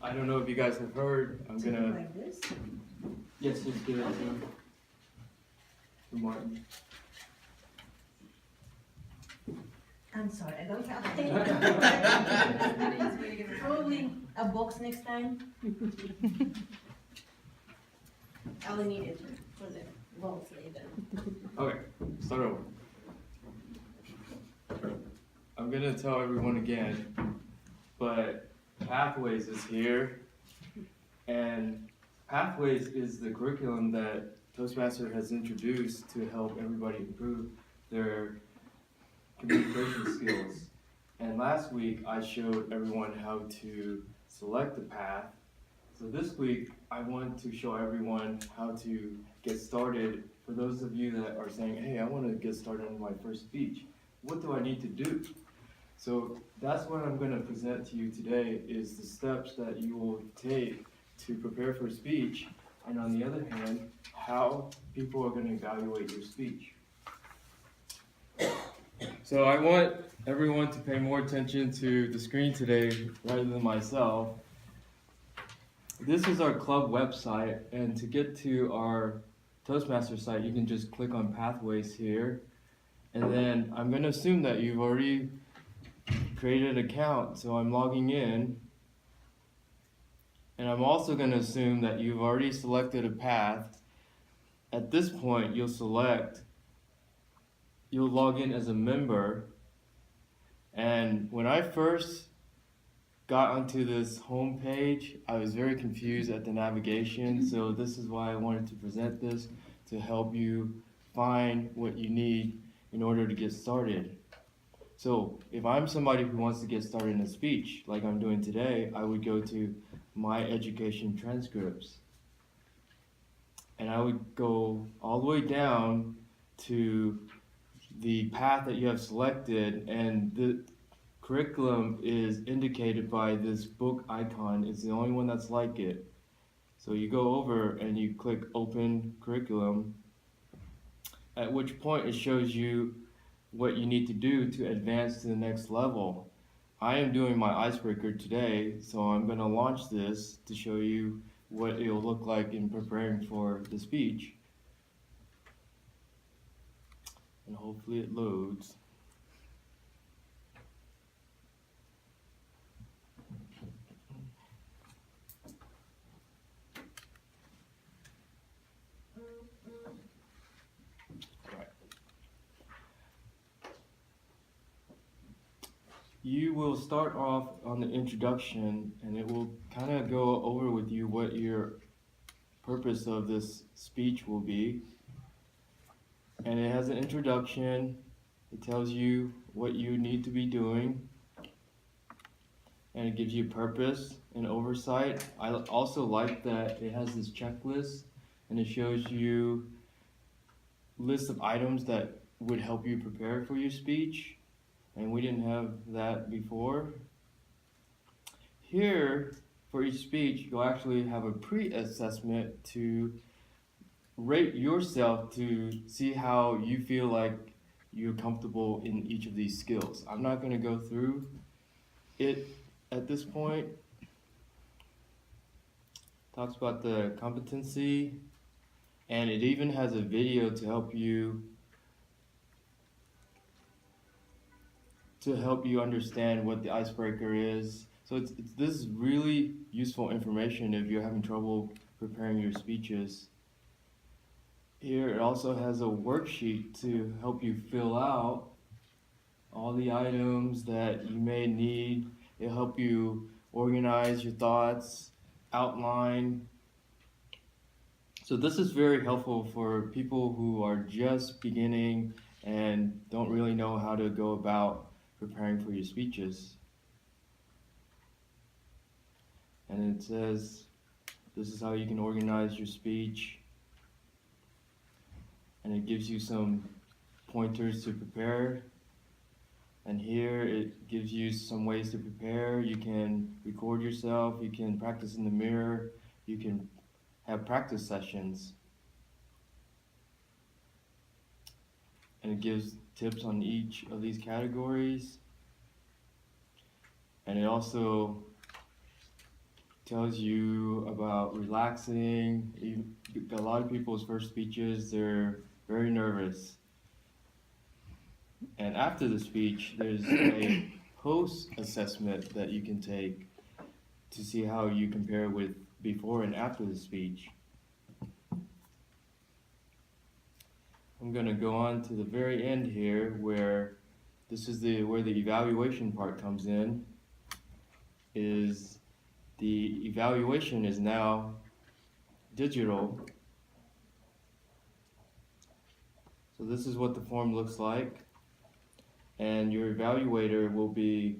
I don't know if you guys have heard, I'm gonna. Like this? Yes, just give it to Martin. I'm sorry, I don't have Probably a box next time. I only need it for the balls later. Okay, start over. I'm gonna tell everyone again, but Pathways is here, and Pathways is the curriculum that Toastmaster has introduced to help everybody improve their communication skills. And last week I showed everyone how to select the path. So this week I want to show everyone how to get started. For those of you that are saying, hey, I want to get started on my first speech, what do I need to do? So that's what I'm going to present to you today, is the steps that you will take to prepare for speech, and on the other hand, how people are going to evaluate your speech. So I want everyone to pay more attention to the screen today rather than myself. This is our club website, and to get to our Toastmaster site, you can just click on Pathways here, and then I'm going to assume that you've already created an account, so I'm logging in, and I'm also going to assume that you've already selected a path. At this point, you'll log in as a member, and when I first got onto this home page, I was very confused at the navigation, so this is why I wanted to present this, to help you find what you need in order to get started. So if I'm somebody who wants to get started in a speech, like I'm doing today, I would go to My Education Transcripts. And I would go all the way down to the path that you have selected, and the curriculum is indicated by this book icon. It's the only one that's like it. So you go over and you click Open Curriculum, at which point it shows you what you need to do to advance to the next level. I am doing my icebreaker today, so I'm going to launch this to show you what it'll look like in preparing for the speech. And hopefully it loads. You will start off on the introduction, and it will kind of go over with you what your purpose of this speech will be. And it has an introduction. It tells you what you need to be doing, and it gives you purpose and oversight. I also like that it has this checklist, and it shows you lists of items that would help you prepare for your speech. And we didn't have that before. Here, for each speech, you'll actually have a pre-assessment to rate yourself to see how you feel like you're comfortable in each of these skills. I'm not going to go through it at this point. Talks about the competency, and it even has a video to help you understand what the icebreaker is. So this is really useful information if you're having trouble preparing your speeches. Here it also has a worksheet to help you fill out all the items that you may need. It'll help you organize your thoughts, outline. So this is very helpful for people who are just beginning and don't really know how to go about preparing for your speeches. And it says this is how you can organize your speech, and it gives you some pointers to prepare. And here it gives you some ways to prepare. You can record yourself, you can practice in the mirror, you can have practice sessions. And it gives tips on each of these categories. And it also tells you about relaxing. A lot of people's first speeches, they're very nervous. And after the speech, there's a post assessment that you can take to see how you compare with before and after the speech. I'm gonna go on to the very end here where this is where the evaluation part comes in. Is the evaluation is now digital. So this is what the form looks like. And your evaluator will be.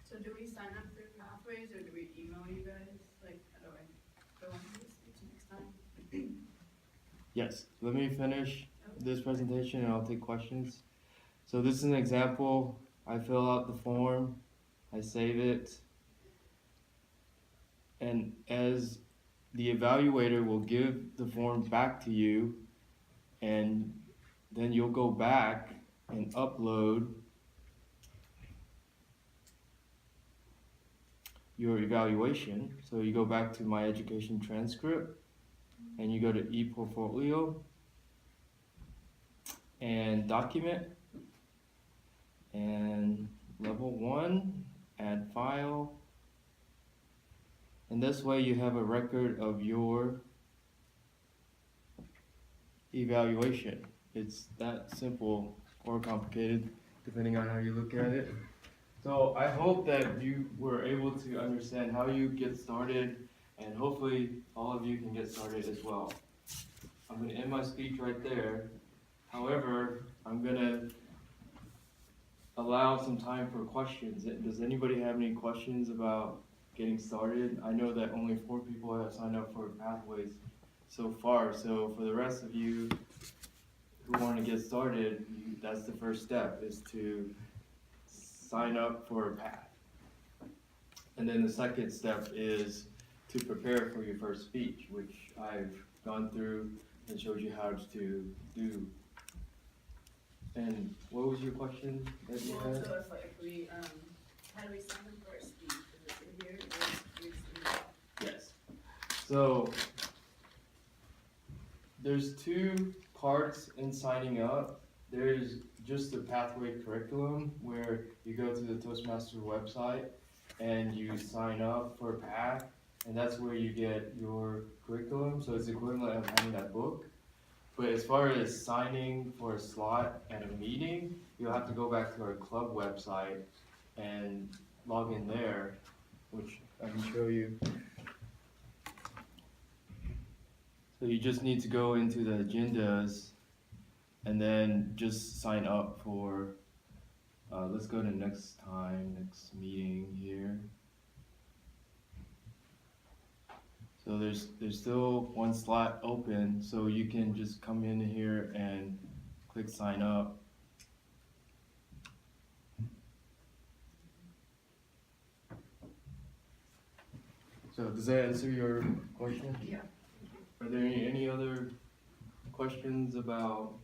So do we sign up through Pathways or do we email you guys? Like, how do I go into this speech next time? Yes, let me finish this presentation and I'll take questions. So this is an example. I fill out the form, I save it, and as the evaluator will give the form back to you, and then you'll go back and upload your evaluation. So you go back to My Education Transcript and you go to ePortfolio and Document and Level 1, Add File, and this way you have a record of your evaluation. It's that simple or complicated depending on how you look at it. So I hope that you were able to understand how you get started, and hopefully all of you can get started as well. I'm going to end my speech right there. However, I'm going to allow some time for questions. Does anybody have any questions about getting started? I know that only 4 people have signed up for Pathways so far, so for the rest of you who want to get started, that's the first step, is to sign up for a path. And then the second step is to prepare for your first speech, which I've gone through and showed you how to do. And what was your question that you Well, had? so if we, how do we sign up for a speech? Is it through here or is it through Yes. So there's 2 parts in signing up. There's just the Pathway curriculum where you go to the Toastmaster website and you sign up for a path, and that's where you get your curriculum. So it's equivalent of having that book. But as far as signing for a slot at a meeting, you'll have to go back to our club website and log in there, which I can show you. So you just need to go into the agendas and then just sign up for, let's go to next meeting here. So there's still 1 slot open, so you can just come in here and click sign up. So does that answer your question? Yeah. Are there any other questions about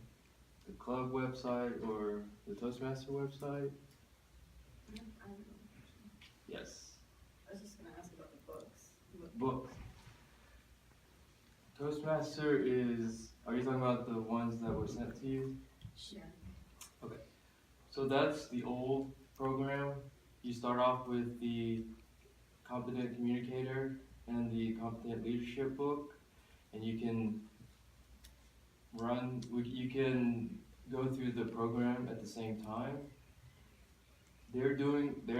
the club website or the Toastmaster website? I have no question. Yes. I was just gonna ask about the books. Books. Toastmaster is, are you talking about the ones that were sent to you? Yeah. So that's the old program. You start off with the Competent Communicator and the Competent Leadership book, and you can go through the program at the same time. They're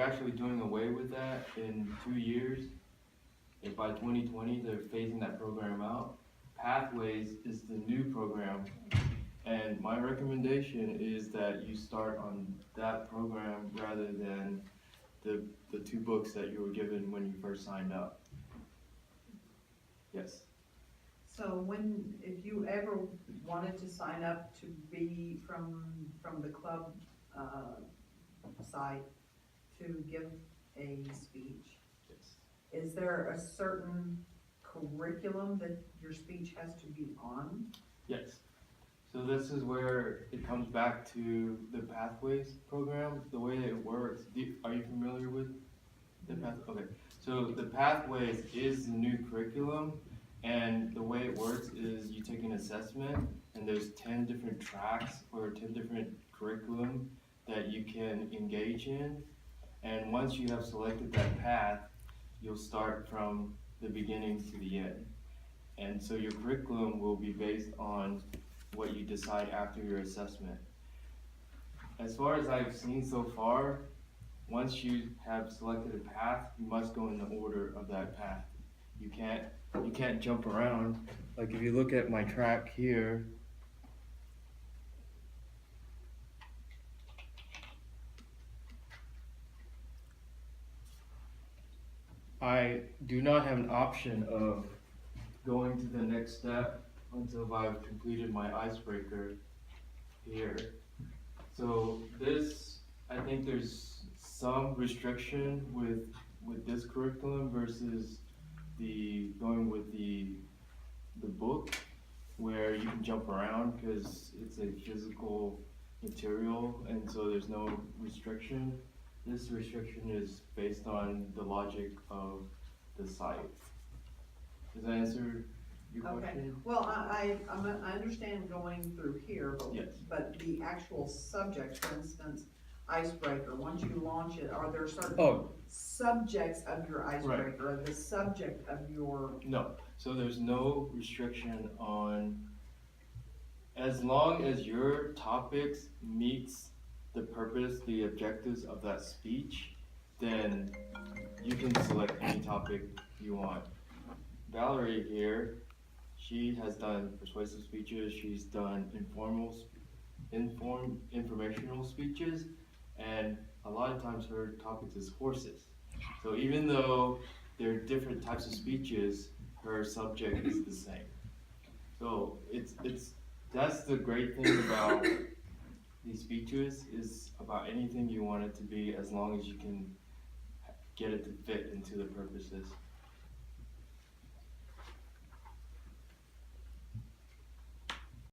actually doing away with that in 2 years. And by 2020, they're phasing that program out. Pathways is the new program, and my recommendation is that you start on that program rather than the 2 books that you were given when you first signed up. Yes. So if you ever wanted to sign up to be from the club site to give a speech, Yes. is there a certain curriculum that your speech has to be on? Yes. So this is where it comes back to the Pathways program, the way it works. Are you familiar with the path? Okay, so the Pathways is the new curriculum, and the way it works is you take an assessment, and there's 10 different tracks or 10 different curriculum that you can engage in, and once you have selected that path, you'll start from the beginning to the end. And so your curriculum will be based on what you decide after your assessment. As far as I've seen so far, once you have selected a path, you must go in the order of that path. You can't jump around. Like if you look at my track here, I do not have an option of going to the next step until I've completed my icebreaker here. So this, I think there's some restriction with this curriculum versus the going with the book, where you can jump around because it's a physical material, and so there's no restriction. This restriction is based on the logic of the site. Does that answer your Okay, question? well, I understand going through here, Yes. but the actual subject, for instance, icebreaker, once you launch it, are there certain Oh, subjects of your icebreaker, or the subject of your, no, so there's no restriction on, as long as your topics meets the purpose, the objectives of that speech, then you can select any topic you want. Valerie here, she has done persuasive speeches, she's done informational speeches, and a lot of times her topics is horses. So even though there are different types of speeches, her subject is the same. So that's the great thing about these speeches, is about anything you want it to be, as long as you can get it to fit into the purposes.